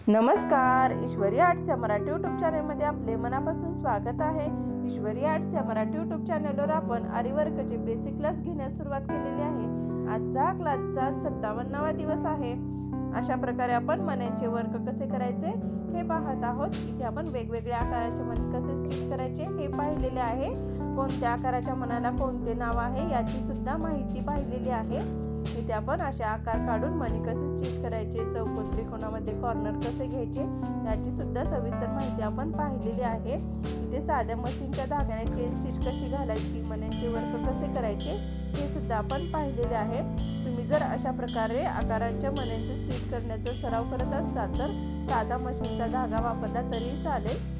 नमस्कार, ईश्वरी आर्ट्स या मराठी यूट्यूब चॅनलमध्ये आपले मनापासून स्वागत आहे। ईश्वरी आर्ट्स या मराठी यूट्यूब चॅनलवर आपण आरी वर्कचे बेसिक क्लास घेण्यास सुरुवात केलेली आहे। आजचा क्लासचा 57वा दिवस आहे। अशा प्रकारे आपण मण्यांचे वर्क कसे करायचे हे पाहत आहोत। इथे आपण वेगवेगळ्या आकाराचे मणी कसे स्टिच करायचे हे पाहिलेले आहे। कोणत्या आकाराच्या मणाला कोणते नाव आहे याची सुद्धा माहिती पाहिलेली आहे। इथे आपण अशा आकार काढून मणी कसे स्टिच करायचे, चौकोन त्रिकोणामध्ये कॉर्नर कसे घ्यायचे याची सुद्धा सविस्तर माहिती आपण पाहिलेली आहे। इथे साध्या मशीनच्या धाग्याने चेन स्टिच कशी घालायची, मण्यांचे वर्क कसे करायचे हे सुद्धा आपण पाहिलेले आहे। तुम्ही जर अशा प्रकारे आकारांच्या मण्यांचे स्टिच करण्याचा सराव करत असाल तर साधा मशीनचा धागा वापरला तरी चालेल।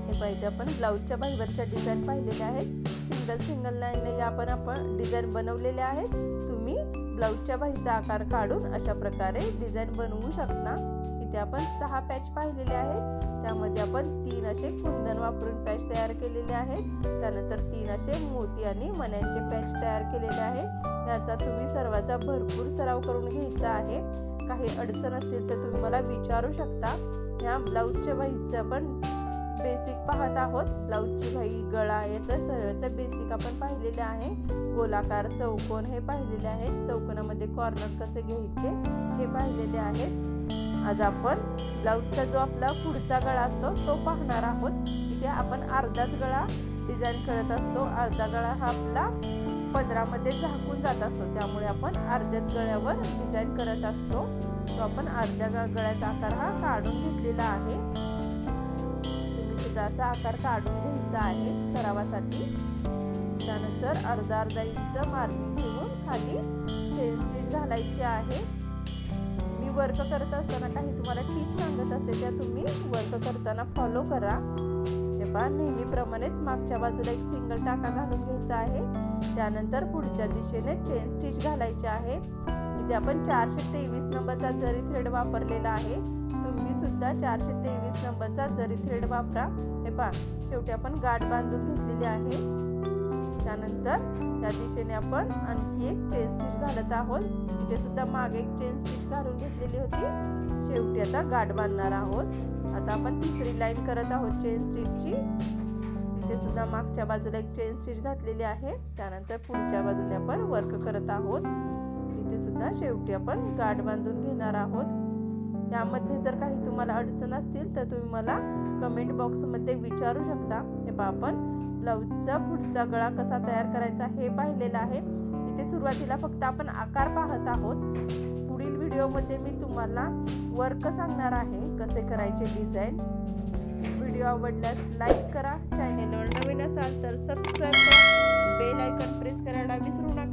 हे पाहिजे आपण ब्लाउजच्या बाहीवरच्या डिझाईन पाहिलेल्या आहेत। सिंगल लाईनने आपण डिझाईन बनवलेले आहेत। तुम्ही ब्लाउजच्या बाहीचा आकार काढून अशा प्रकारे डिझाईन बनवू शकता। इथे आपण 6 पॅच पाहिलेले आहेत। त्यामध्ये आपण 3 असे कुंदन वापरून पॅच तयार केलेले आहेत। त्यानंतर 3 असे मोती आणि मण्यांचे पॅच तयार केलेले आहे। याचा तुम्ही सर्वांचा भरपूर सराव करून घ्यायचा आहे। काही अडचण असतील तर तुम्ही मला विचारू शकता। या ब्लाउजच्या बाहीचं आपण बेसिक पाहत आहोत। ब्लाउजची बाही, गळा याचा सर्वचा बेसिक आपण पाहिलेले आहे। गोलाकार, चौकोन हे पाहिलेले आहेत। चौकोनामध्ये कॉर्नर कसे घ्यायचे हे पाहिलेले आहेत। आज आपण ब्लाउजचा जो आपला पुढचा गळा असतो तो पाहणार आहोत। इथे आपण अर्धाच गळा डिझाईन करत असतो। अर्धा गळा हा आपला पदरामध्ये झाकून जात असतो, त्यामुळे आपण अर्ध्याच गळ्यावर डिझाईन करत असतो। तो आपण अर्ध्या गळ्याचा आकार हा काढून घेतलेला आहे। असा आकार काढून घ्यायचा आहे सरावासाठी। त्यानंतर अर्धा इंच मार्जिन घेऊन खाली चेन स्टिच घालायची आहे। मी वर्क करत असताना काही तुम्हाला टिप्स सांगत असते, त्या तुम्ही वर्क करताना फॉलो करा। हे पहा, नेहमीप्रमाणेच मागच्या बाजूला एक सिंगल टाका घालून घ्यायचा आहे। त्यानंतर पुढच्या दिशेने चेन स्टिच घालायचे आहे। इथे आपण 423 नंबरचा जरी थ्रेड वापरलेला आहे। तुम्ही सुद्धा 423 नंबरचा जरी थ्रेड वापरा। हे पहा, शेवटी आपण गाठ बांधून घेतलेली आहे। त्यानंतर या दिशेने आपण आणखी एक चेन स्टिच घालत आहोत। इथे सुद्धा मागे एक चेन स्टिच घालून घेतलेली होती। शेवटी आता गाठ बांधणार आहोत। आता आपण तिसरी लाईन करत आहोत चेन स्टिचची। इथे सुद्धा मागच्या बाजूला एक चेन स्टिच घातलेली आहे। त्यानंतर पुढच्या बाजूने आपण वर्क करत आहोत। इथे सुद्धा शेवटी आपण गाठ बांधून घेणार आहोत। यामध्ये जर काही तुम्हाला अडचण असतील तर तुम्ही मला कमेंट बॉक्समध्ये विचारू शकता। हे पहा, आपण ब्लाउजचा पुढचा गळा कसा तयार करायचा हे पाहिलेला आहे। इथे सुरुवातीला फक्त आपण आकार पाहत आहोत। पुढील व्हिडिओमध्ये मी तुम्हाला वर्क सांगणार आहे कसे करायचे डिझाईन। व्हिडिओ आवडल्यास लाईक करा, चॅनलवर नवीन असाल तर सबस्क्राईब करा, बेल आयकॉन प्रेस करायला विसरू नका।